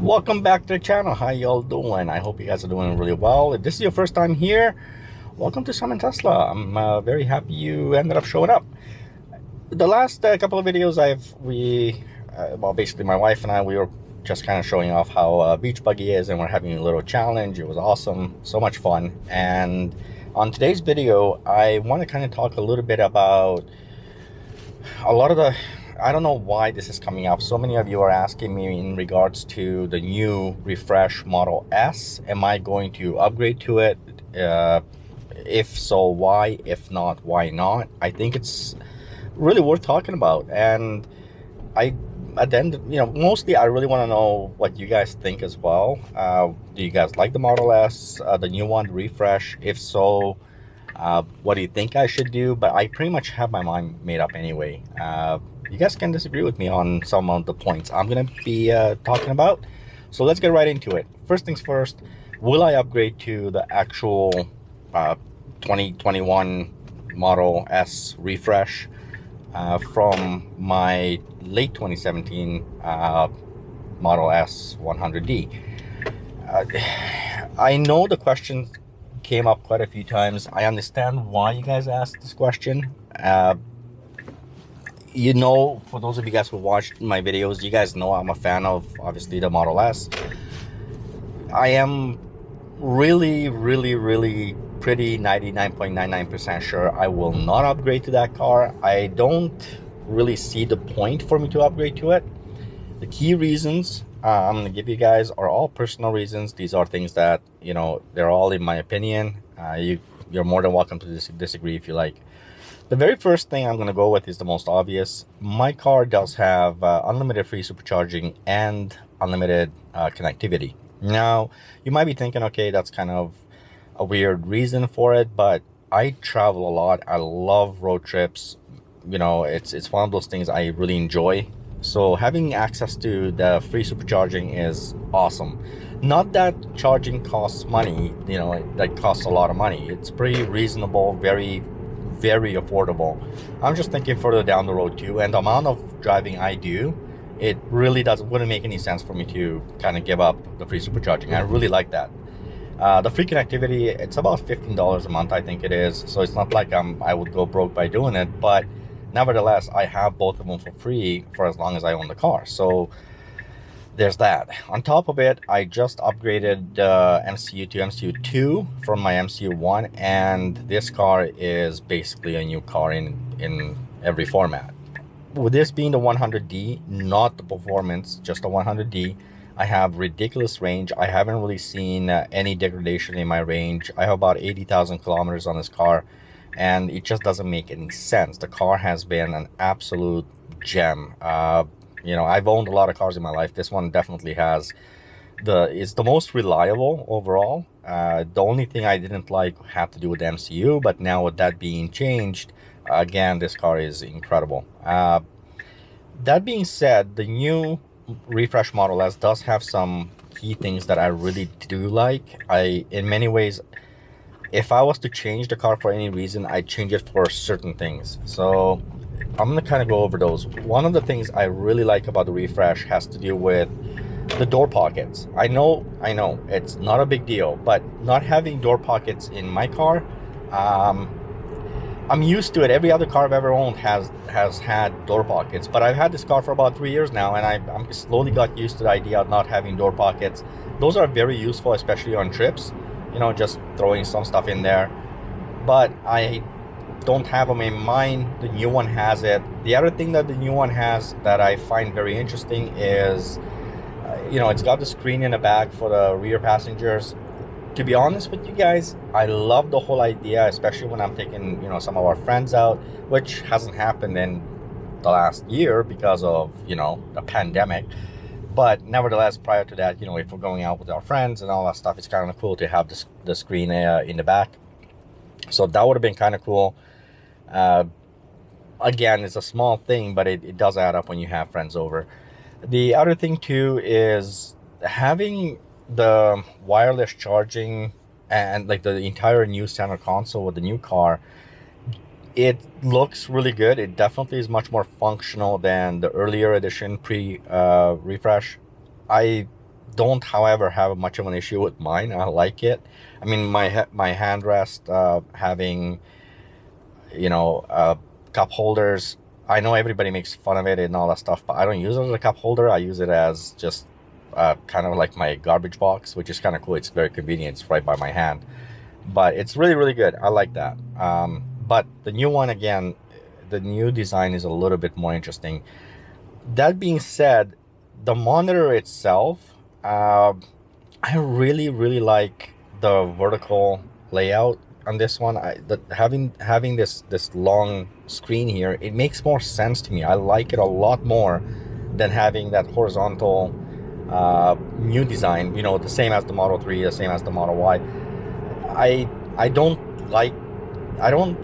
Welcome back to the channel. How y'all doing? I hope you guys are doing really well. If this is your first time here, welcome to Summon Tesla. I'm very happy you ended up showing up. The last couple of videos well, basically my wife and I, we were just kind of showing off how beach buggy is, and we're having a little challenge. It was awesome, so much fun. And on today's video, I want to kind of talk a little bit about a lot of the, I don't know why this is coming up. So many of you are asking me in regards to the new refresh Model S. Am I going to upgrade to it? If so, why? If not, why not? I think it's really worth talking about. And at the end, mostly I really want to know what you guys think as well. Do you guys like the Model S, the new one, the refresh? If so, what do you think I should do? But I pretty much have my mind made up anyway. You guys can disagree with me on some of the points I'm gonna be talking about. So let's get right into it. First things first, will I upgrade to the actual 2021 Model S refresh from my late 2017 Model S 100D? I know the question came up quite a few times. I understand why you guys asked this question. For those of you guys who watched my videos, you guys know I'm a fan of, obviously, the Model S. I am really pretty 99.99% sure I will not upgrade to that car. I don't really see the point for me to upgrade to it. The key reasons I'm gonna give you guys are all personal reasons. These are things that, they're all in my opinion. You're more than welcome to disagree if you like. The very first thing I'm going to go with is the most obvious. My car does have unlimited free supercharging and unlimited connectivity. Now, you might be thinking, okay, that's kind of a weird reason for it, but I travel a lot. I love road trips. It's one of those things I really enjoy. So having access to the free supercharging is awesome. Not that charging costs money, that costs a lot of money. It's pretty reasonable, very affordable. I'm just thinking further down the road too, and the amount of driving I do, it really wouldn't make any sense for me to kind of give up the free supercharging. I really like that. The free connectivity, it's about $15 a month, I think it is. So it's not like I would go broke by doing it, but nevertheless, I have both of them for free for as long as I own the car. So there's that. On top of it, I just upgraded MCU to MCU2 from my MCU1, and this car is basically a new car in every format. With this being the 100D, not the performance, just the 100D, I have ridiculous range. I haven't really seen any degradation in my range. I have about 80,000 kilometers on this car, and it just doesn't make any sense. The car has been an absolute gem. I've owned a lot of cars in my life. This one definitely it's the most reliable overall. The only thing I didn't like had to do with the MCU, but now with that being changed, again, this car is incredible. That being said, the new refresh Model S does have some key things that I really do like. In many ways, if I was to change the car for any reason, I'd change it for certain things. So I'm gonna kind of go over those. One of the things I really like about the refresh has to do with the door pockets. I know it's not a big deal, but not having door pockets in my car, I'm used to it. Every other car I've ever owned has had door pockets, but I've had this car for about 3 years now, and I'm slowly got used to the idea of not having door pockets. Those are very useful, especially on trips, just throwing some stuff in there. But I don't have them in mine. The new one has it. The other thing that the new one has that I find very interesting is, it's got the screen in the back for the rear passengers. To be honest with you guys, I love the whole idea, especially when I'm taking, some of our friends out, which hasn't happened in the last year because of, the pandemic. But nevertheless, prior to that, if we're going out with our friends and all that stuff, it's kind of cool to have the screen in the back. So that would have been kind of cool. Again, it's a small thing, but it does add up when you have friends over. The other thing too is having the wireless charging and like the entire new center console with the new car. It looks really good. It definitely is much more functional than the earlier edition pre refresh. I don't, however, have much of an issue with mine. I like it. I mean, my handrest having, you know, cup holders. I know everybody makes fun of it and all that stuff, but I don't use it as a cup holder. I use it as just kind of like my garbage box, which is kind of cool. It's very convenient. It's right by my hand, but it's really, really good. I like that. But the new one, again, the new design is a little bit more interesting. That being said, the monitor itself, I really, really like the vertical layout on this one. Having this long screen here, it makes more sense to me. I like it a lot more than having that horizontal new design, you know, the same as the Model 3, the same as the Model Y. I don't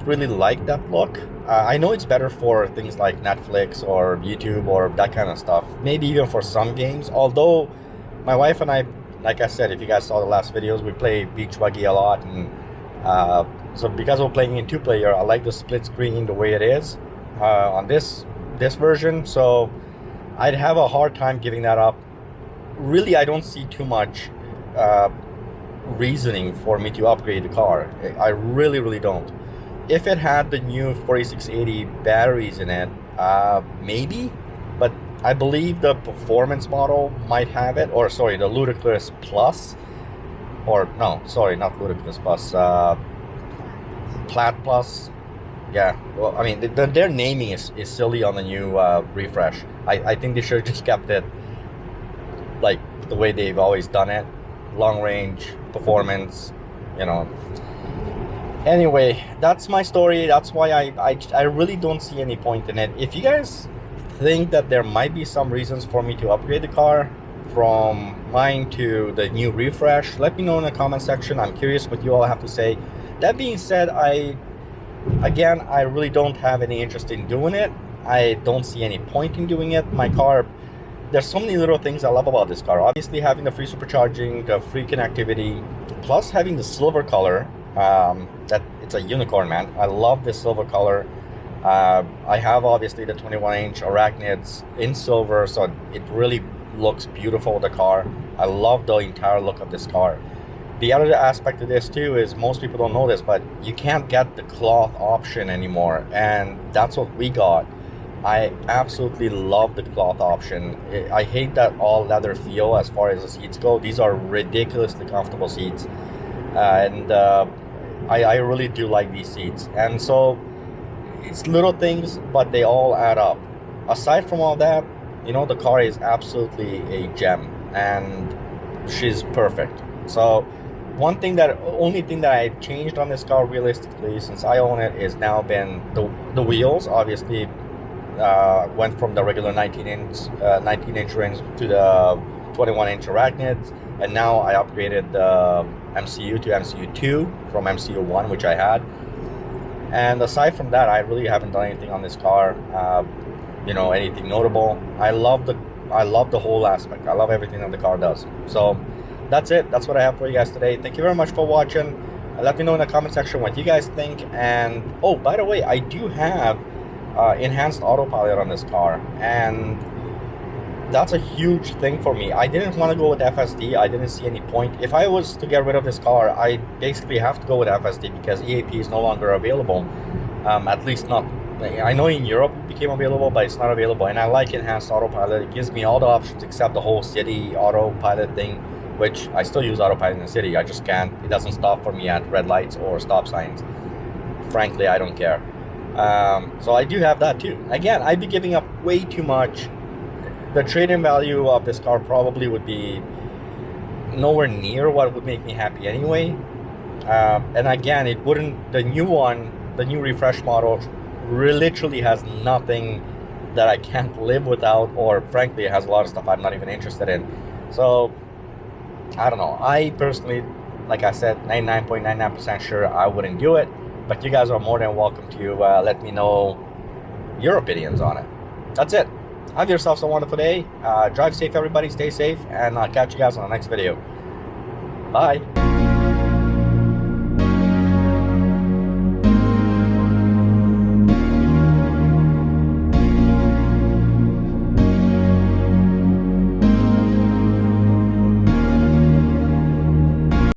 really like that look. I know it's better for things like Netflix or YouTube or that kind of stuff, maybe even for some games, although my wife and I, like I said, if you guys saw the last videos, we play beach buggy a lot, and so because we're playing in 2-player, I like the split screen the way it is on this version, so I'd have a hard time giving that up. Really, I don't see too much reasoning for me to upgrade the car. I really, really don't. If it had the new 4680 batteries in it, maybe, but I believe the performance model might have it, or sorry, the Ludicrous Plus, or no, sorry, not Ludicrous Plus, Plat Plus. Yeah, well, I mean, their naming is silly on the new refresh. I think they should have just kept it like the way they've always done it, long range, performance, you know. Anyway, that's my story. That's why I really don't see any point in it. If you guys think that there might be some reasons for me to upgrade the car from mine to the new refresh, let me know in the comment section. I'm curious what you all have to say. That being said, I really don't have any interest in doing it. I don't see any point in doing it. My car, there's so many little things I love about this car. Obviously, having the free supercharging, the free connectivity, plus having the silver color. That it's a unicorn, man. I love this silver color. I have obviously the 21-inch arachnids in silver, so it really looks beautiful with the car. I love the entire look of this car. The other aspect of this too is most people don't know this, but you can't get the cloth option anymore, and that's what we got. I absolutely love the cloth option. I hate that all leather feel as far as the seats go. These are ridiculously comfortable seats, and I really do like these seats. And so it's little things, but they all add up. Aside from all that, you know, the car is absolutely a gem, and she's perfect. So only thing that I changed on this car realistically since I own it is now been the wheels. Obviously went from the regular 19-inch rims to the 21-inch arachnids, and now I upgraded the MCU to MCU2 from MCU1, which I had. And aside from that, I really haven't done anything on this car, you know, anything notable. I love the whole aspect. I love everything that the car does. So that's it. That's what I have for you guys today. Thank you very much for watching. Let me know in the comment section what you guys think. And oh, by the way, I do have enhanced autopilot on this car, and that's a huge thing for me. I didn't want to go with FSD. I didn't see any point. If I was to get rid of this car, I basically have to go with FSD because EAP is no longer available. At least not. I know in Europe it became available, but it's not available. And I like enhanced autopilot. It gives me all the options except the whole city autopilot thing, which I still use autopilot in the city. I just can't. It doesn't stop for me at red lights or stop signs. Frankly, I don't care. So I do have that too. Again, I'd be giving up way too much. The trade-in value of this car probably would be nowhere near what would make me happy anyway. And again, it wouldn't. The new refresh model literally has nothing that I can't live without, or frankly, it has a lot of stuff I'm not even interested in. So I don't know. I personally, like I said, 99.99% sure I wouldn't do it. But you guys are more than welcome to let me know your opinions on it. That's it. Have yourselves a wonderful day. Drive safe, everybody. Stay safe, and I'll catch you guys on the next video. Bye.